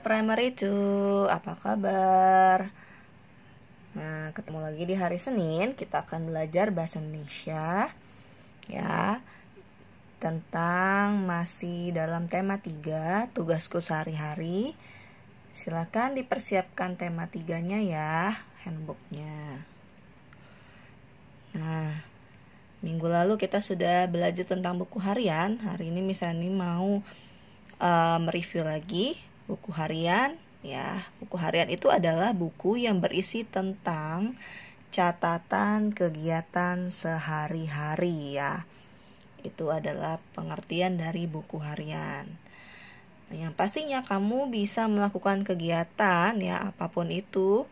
Primary 2, apa kabar? Nah, ketemu lagi di hari Senin. Kita akan belajar bahasa Indonesia ya, tentang masih dalam tema 3, tugasku sehari-hari. Silakan dipersiapkan tema 3-nya ya, handbooknya. Nah, minggu lalu kita sudah belajar tentang buku harian. Hari ini misalnya mau mereview lagi buku harian ya. Buku harian itu adalah buku yang berisi tentang catatan kegiatan sehari-hari ya. Itu adalah pengertian dari buku harian. Nah, yang pastinya kamu bisa melakukan kegiatan ya, apapun itu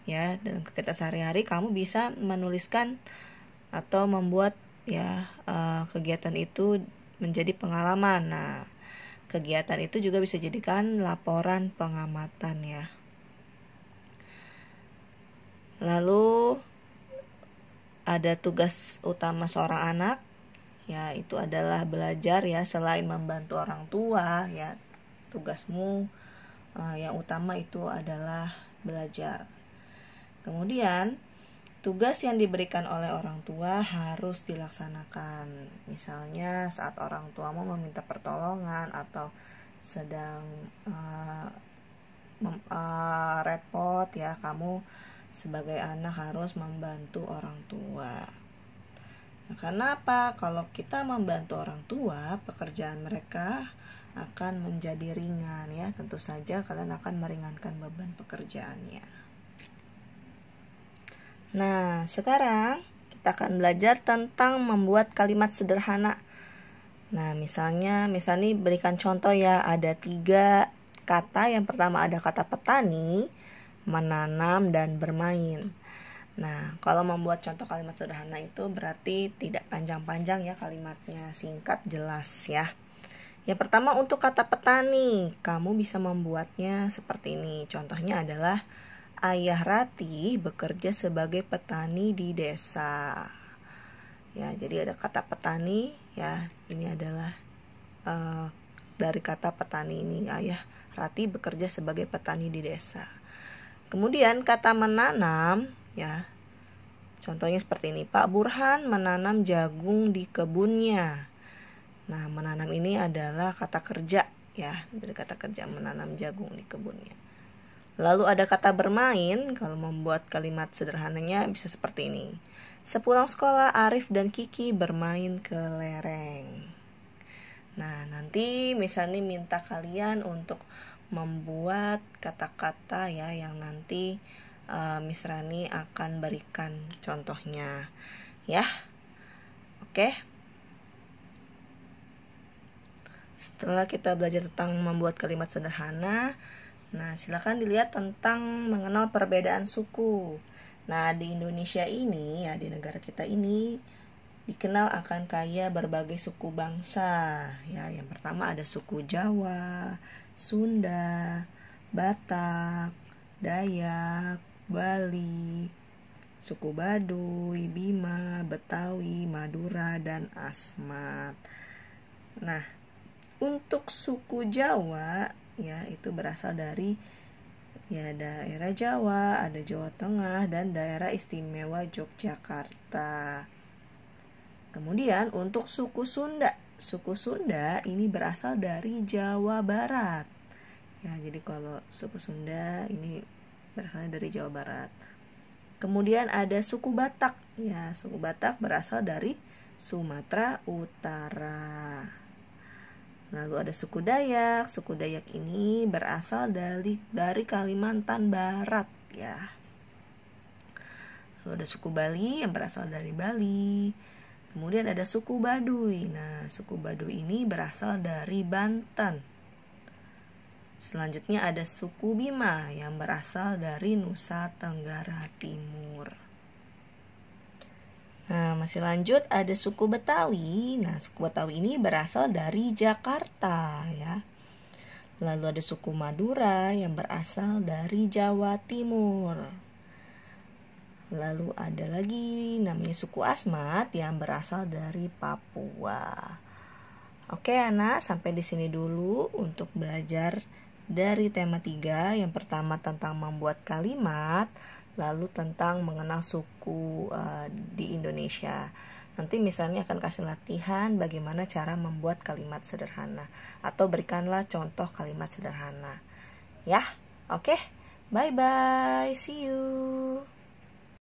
ya, dalam kegiatan sehari-hari kamu bisa menuliskan atau membuat ya kegiatan itu menjadi pengalaman. Nah, kegiatan itu juga bisa jadikan laporan pengamatan ya. Lalu ada tugas utama seorang anak ya, itu adalah belajar ya. Selain membantu orang tua ya, tugasmu yang utama itu adalah belajar. Kemudian tugas yang diberikan oleh orang tua harus dilaksanakan. Misalnya saat orang tuamu meminta pertolongan atau sedang repot ya, kamu sebagai anak harus membantu orang tua. Nah, karena apa? Kalau kita membantu orang tua, pekerjaan mereka akan menjadi ringan ya. Tentu saja kalian akan meringankan beban pekerjaannya. Nah, sekarang kita akan belajar tentang membuat kalimat sederhana. Nah, misalnya berikan contoh ya, ada 3 kata. Yang pertama ada kata petani, menanam, dan bermain. Nah, kalau membuat contoh kalimat sederhana itu berarti tidak panjang-panjang ya kalimatnya, singkat, jelas ya. Yang pertama untuk kata petani, kamu bisa membuatnya seperti ini. Contohnya adalah Ayah Rati bekerja sebagai petani di desa. Ya, jadi ada kata petani ya. Ini adalah dari kata petani ini. Ayah Rati bekerja sebagai petani di desa. Kemudian kata menanam ya. Contohnya seperti ini. Pak Burhan menanam jagung di kebunnya. Nah, menanam ini adalah kata kerja ya. Dari kata kerja menanam jagung di kebunnya. Lalu ada kata bermain. Kalau membuat kalimat sederhananya bisa seperti ini. Sepulang sekolah, Arif dan Kiki bermain ke lereng. Nah, nanti misalnya minta kalian untuk membuat kata-kata ya, yang nanti Miss Rani akan berikan contohnya ya. Oke. Setelah kita belajar tentang membuat kalimat sederhana, nah, silakan dilihat tentang mengenal perbedaan suku. Nah, di Indonesia ini, ya di negara kita ini, dikenal akan kaya berbagai suku bangsa. Ya, yang pertama ada suku Jawa, Sunda, Batak, Dayak, Bali, suku Baduy, Bima, Betawi, Madura, dan Asmat. Nah, untuk suku Jawa ya, itu berasal dari ya daerah Jawa, ada Jawa Tengah, dan daerah istimewa Yogyakarta. Kemudian untuk suku Sunda ini berasal dari Jawa Barat. Ya, jadi kalau suku Sunda ini berasal dari Jawa Barat. Kemudian ada suku Batak. Ya, suku Batak berasal dari Sumatera Utara. Lalu ada suku Dayak. Suku Dayak ini berasal dari Kalimantan Barat ya. Lalu ada suku Bali yang berasal dari Bali. Kemudian ada suku Baduy. Nah, suku Baduy ini berasal dari Banten. Selanjutnya ada suku Bima yang berasal dari Nusa Tenggara Timur. Nah, masih lanjut ada suku Betawi. Nah, suku Betawi ini berasal dari Jakarta ya. Lalu ada suku Madura yang berasal dari Jawa Timur. Lalu ada lagi namanya suku Asmat yang berasal dari Papua. Oke anak, sampai di sini dulu untuk belajar dari tema 3. Yang pertama tentang membuat kalimat, lalu tentang mengenal suku di Indonesia. Nanti misalnya akan kasih latihan bagaimana cara membuat kalimat sederhana, atau berikanlah contoh kalimat sederhana. Ya, oke. Bye bye. See you.